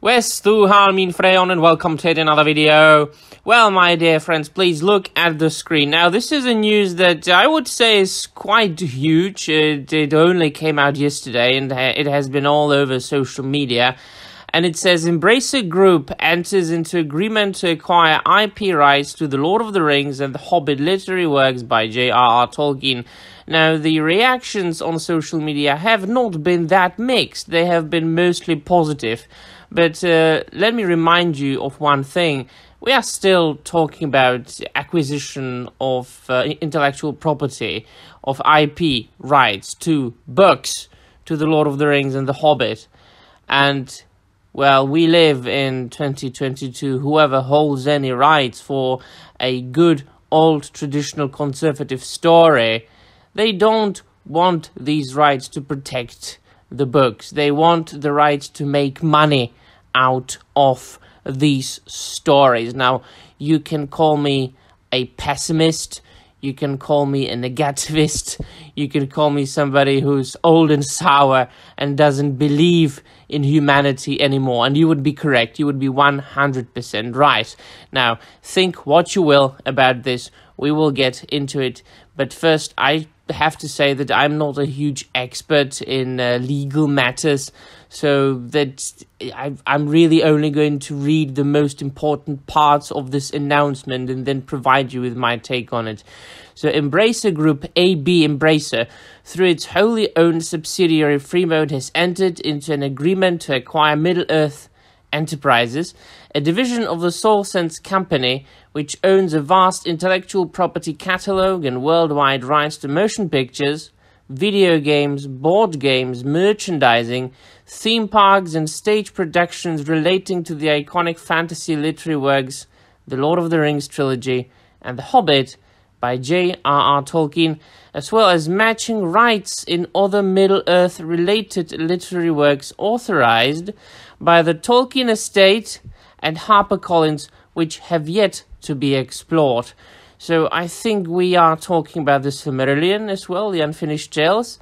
Westu Halmin Freyon and welcome to another video. Well, my dear friends, please look at the screen. Now, this is a news that I would say is quite huge. It only came out yesterday and it has been all over social media. And it says, Embracer Group enters into agreement to acquire IP rights to The Lord of the Rings and the Hobbit literary works by J.R.R. Tolkien. Now, the reactions on social media have not been that mixed. They have been mostly positive. But let me remind you of one thing. We are still talking about acquisition of intellectual property, of IP rights to books, to The Lord of the Rings and The Hobbit. And, well, we live in 2022. Whoever holds any rights for a good, old, traditional, conservative story, they don't want these rights to protect the books. They want the right to make money out of these stories. Now, you can call me a pessimist, you can call me a negativist, you can call me somebody who's old and sour and doesn't believe in humanity anymore, and you would be correct. You would be 100% right. Now, think what you will about this. We will get into it, but first I have to say that I'm not a huge expert in legal matters, so that I'm really only going to read the most important parts of this announcement and then provide you with my take on it. So Embracer Group AB Embracer, through its wholly owned subsidiary Freemode, has entered into an agreement to acquire Middle-earth Enterprises, a division of the SoulSense company, which owns a vast intellectual property catalogue and worldwide rights to motion pictures, video games, board games, merchandising, theme parks and stage productions relating to the iconic fantasy literary works The Lord of the Rings trilogy and The Hobbit by J.R.R. Tolkien, as well as matching rights in other Middle-earth related literary works authorized by the Tolkien estate and HarperCollins, which have yet to be explored. So I think we are talking about the Silmarillion as well, the Unfinished Tales.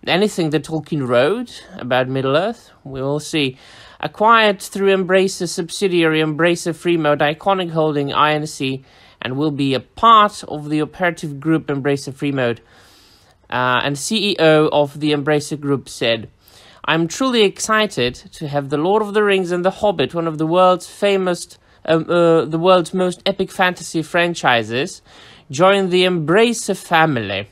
Anything that Tolkien wrote about Middle-earth, we will see. Acquired through Embracer subsidiary Embracer Freemode Iconic Holding Inc., and will be a part of the operative group Embracer Freemode. And CEO of the Embracer Group said, I'm truly excited to have The Lord of the Rings and The Hobbit, one of the world's the world's most epic fantasy franchises, join the Embracer family,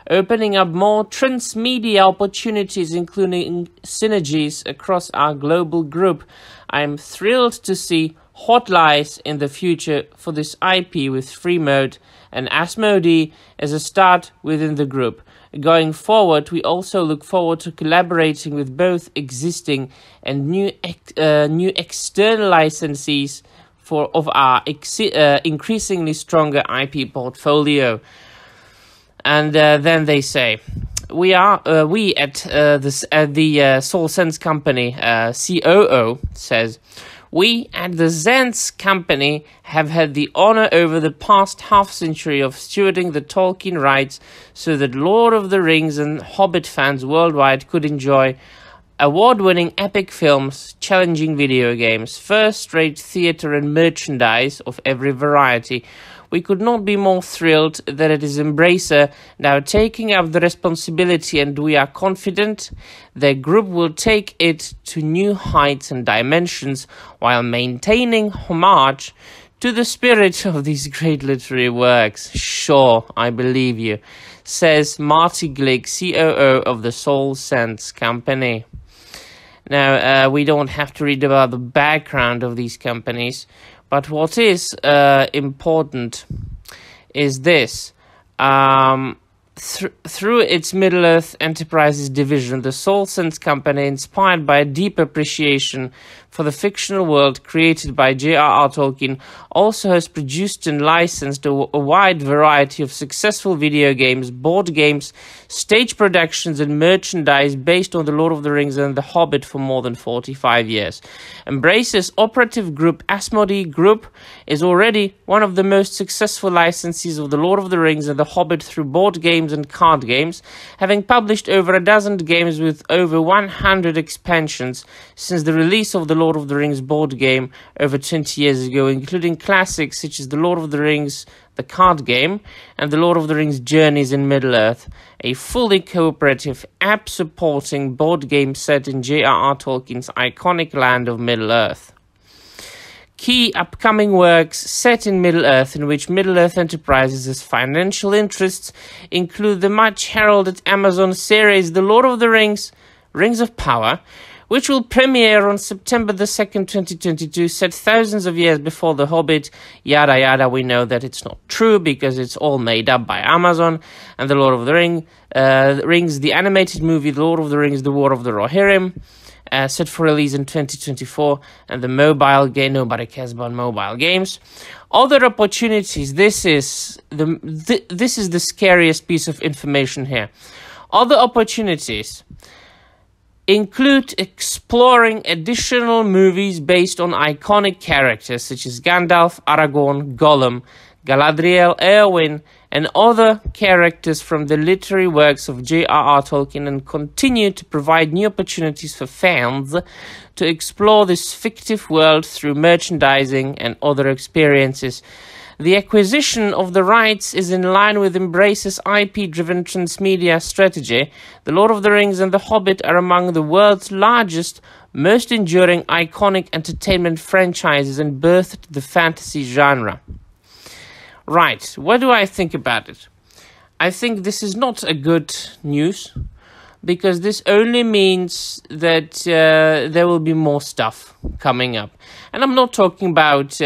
opening up more transmedia opportunities, including synergies across our global group. I'm thrilled to see what lies in the future for this IP with Freemode and Asmodee as a start within the group. Going forward, we also look forward to collaborating with both existing and new external licensees of our increasingly stronger IP portfolio. And then they say, we at the SoulSense company, COO says, we at the Zens company have had the honor over the past half-century of stewarding the Tolkien rights so that Lord of the Rings and Hobbit fans worldwide could enjoy award-winning epic films, challenging video games, first-rate theatre and merchandise of every variety. We could not be more thrilled that it is Embracer now taking up the responsibility, and we are confident their group will take it to new heights and dimensions while maintaining homage to the spirit of these great literary works. Sure, I believe you, says Marty Glick, COO of the SoulSense company. Now, we don't have to read about the background of these companies, but what is important is this. Through its Middle-earth Enterprises division, the SoulSense company, inspired by a deep appreciation for the fictional world created by J.R.R. Tolkien, also has produced and licensed a wide variety of successful video games, board games, stage productions, and merchandise based on The Lord of the Rings and The Hobbit for more than 45 years. Embracer's operative group, Asmodee Group, is already one of the most successful licensees of The Lord of the Rings and The Hobbit through board games and card games, having published over a dozen games with over 100 expansions since the release of The Lord of the Rings board game over 20 years ago, including classics such as The Lord of the Rings, the card game, and The Lord of the Rings Journeys in Middle-earth, a fully cooperative, app-supporting board game set in J.R.R. Tolkien's iconic land of Middle-earth. Key upcoming works set in Middle-earth, in which Middle-earth Enterprises has financial interests, include the much-heralded Amazon series The Lord of the Rings, Rings of Power, which will premiere on September the 2nd, 2022, set thousands of years before The Hobbit. Yada yada, we know that it's not true because it's all made up by Amazon. And The Lord of the Rings, the animated movie The Lord of the Rings, The War of the Rohirrim, set for release in 2024, and the mobile game, nobody cares about mobile games. Other opportunities, this is the scariest piece of information here. Other opportunities include exploring additional movies based on iconic characters such as Gandalf, Aragorn, Gollum, Galadriel, Eowyn, and other characters from the literary works of J.R.R. Tolkien, and continue to provide new opportunities for fans to explore this fictive world through merchandising and other experiences. The acquisition of the rights is in line with Embracer's IP-driven transmedia strategy. The Lord of the Rings and The Hobbit are among the world's largest, most enduring, iconic entertainment franchises and birthed the fantasy genre. Right, what do I think about it? I think this is not a good news, because this only means that there will be more stuff coming up. And I'm not talking about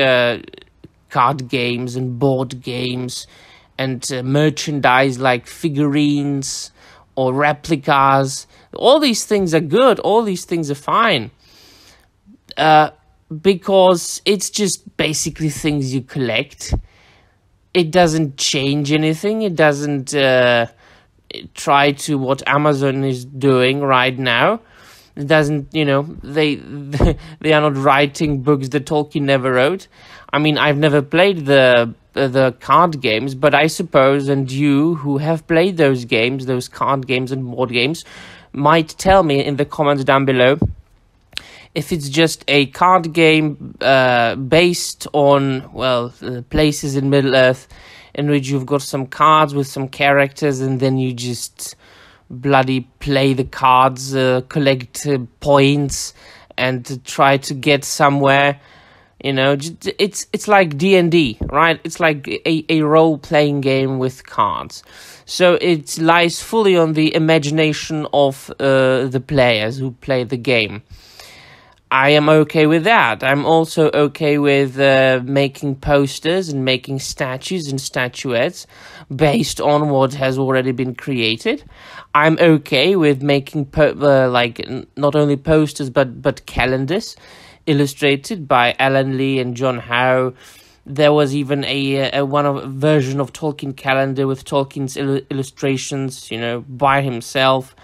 card games and board games and merchandise like figurines or replicas. All these things are good, all these things are fine. Because it's just basically things you collect. It doesn't change anything. It doesn't try to what Amazon is doing right now. It doesn't, you know, they are not writing books that Tolkien never wrote. I mean, I've never played the card games, but I suppose, and you who have played those games, those card games and board games, might tell me in the comments down below if it's just a card game based on, well, places in Middle-earth in which you've got some cards with some characters and then you just bloody play the cards, collect points and try to get somewhere. You know, it's like D&D, right? It's like a role-playing game with cards. So it lies fully on the imagination of the players who play the game. I am okay with that. I'm also okay with making posters and making statues and statuettes based on what has already been created. I'm okay with making like not only posters but calendars illustrated by Alan Lee and John Howe. There was even a version of Tolkien calendar with Tolkien's illustrations, you know, by himself.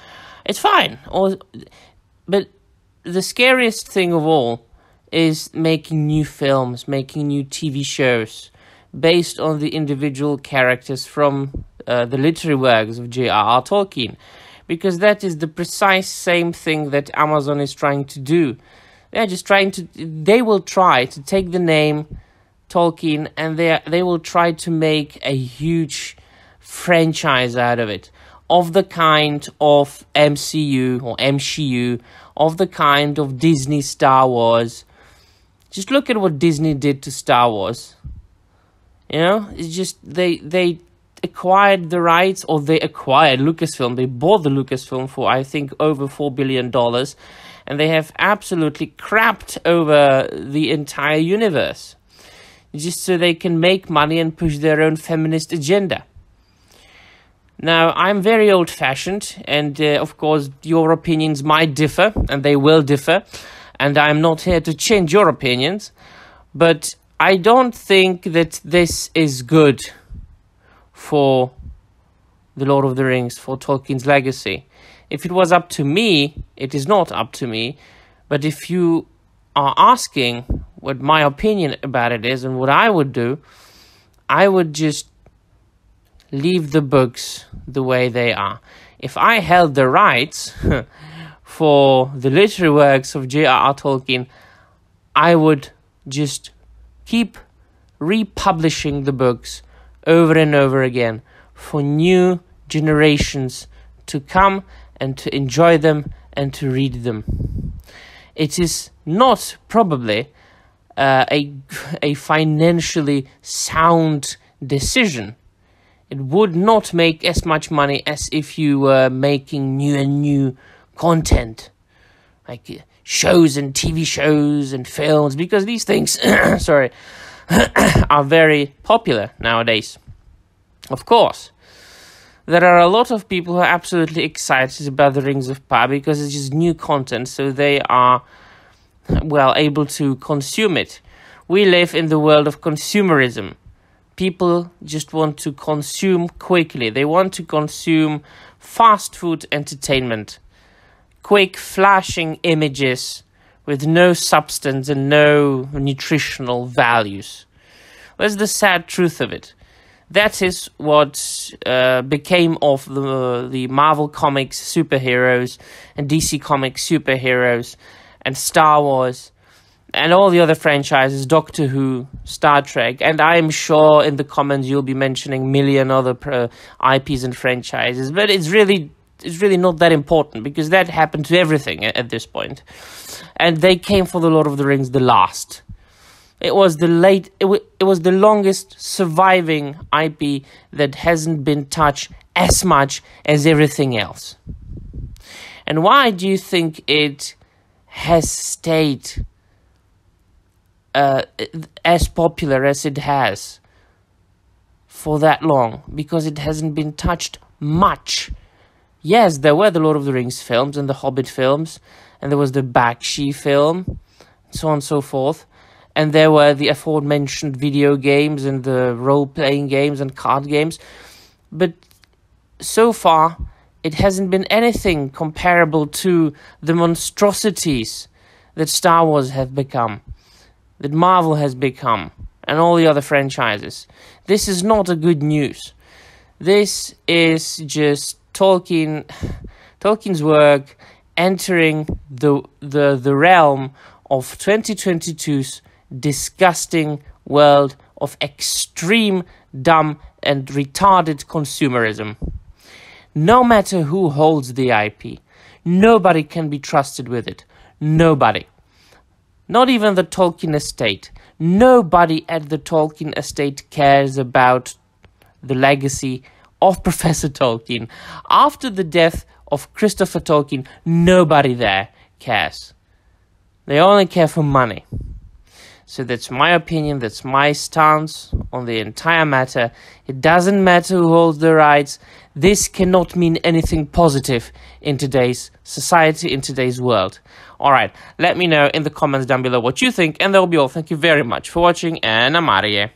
It's fine. But the scariest thing of all is making new films, making new TV shows based on the individual characters from the literary works of J.R.R. Tolkien, because that is the precise same thing that Amazon is trying to do. They will try to take the name Tolkien and they will try to make a huge franchise out of it, of the kind of MCU or MCU, of the kind of Disney Star Wars. Just look at what Disney did to Star Wars. You know, it's just they acquired the rights, or they acquired Lucasfilm. They bought the Lucasfilm for, I think, over $4 billion. And they have absolutely crapped over the entire universe, just so they can make money and push their own feminist agenda. Now, I'm very old-fashioned, and of course, your opinions might differ, and they will differ, and I'm not here to change your opinions, but I don't think that this is good for The Lord of the Rings, for Tolkien's legacy. If it was up to me, it is not up to me, but if you are asking what my opinion about it is and what I would do, I would just leave the books the way they are. If I held the rights for the literary works of J.R.R. Tolkien, I would just keep republishing the books over and over again for new generations to come and to enjoy them and to read them. It is not probably a financially sound decision. It would not make as much money as if you were making new content, like shows and TV shows and films, because these things, sorry, are very popular nowadays. Of course, there are a lot of people who are absolutely excited about the Rings of Power because it's just new content, so they are, well, able to consume it. We live in the world of consumerism. People just want to consume quickly. They want to consume fast food entertainment, quick flashing images with no substance and no nutritional values. That's the sad truth of it. That is what became of the Marvel Comics superheroes and DC Comics superheroes and Star Wars and all the other franchises, Doctor Who, Star Trek, and I'm sure in the comments you'll be mentioning a million other IPs and franchises, but it's really not that important because that happened to everything at this point. And they came for the Lord of the Rings the last. It was the longest surviving IP that hasn't been touched as much as everything else. And why do you think it has stayed as popular as it has for that long? Because it hasn't been touched much. Yes, there were the Lord of the Rings films and the Hobbit films, and there was the Bakshi film, so on and so forth. And there were the aforementioned video games and the role-playing games and card games. But so far, it hasn't been anything comparable to the monstrosities that Star Wars have become, that Marvel has become, and all the other franchises. This is not a good news. This is just Tolkien's work entering the realm of 2022's disgusting world of extreme, dumb, and retarded consumerism. No matter who holds the IP, nobody can be trusted with it. Nobody. Not even the Tolkien estate. Nobody at the Tolkien estate cares about the legacy of Professor Tolkien. After the death of Christopher Tolkien, nobody there cares. They only care for money. So that's my opinion, that's my stance on the entire matter. It doesn't matter who holds the rights. This cannot mean anything positive in today's society, in today's world. Alright, let me know in the comments down below what you think, and that will be all. Thank you very much for watching, and I'm out of here.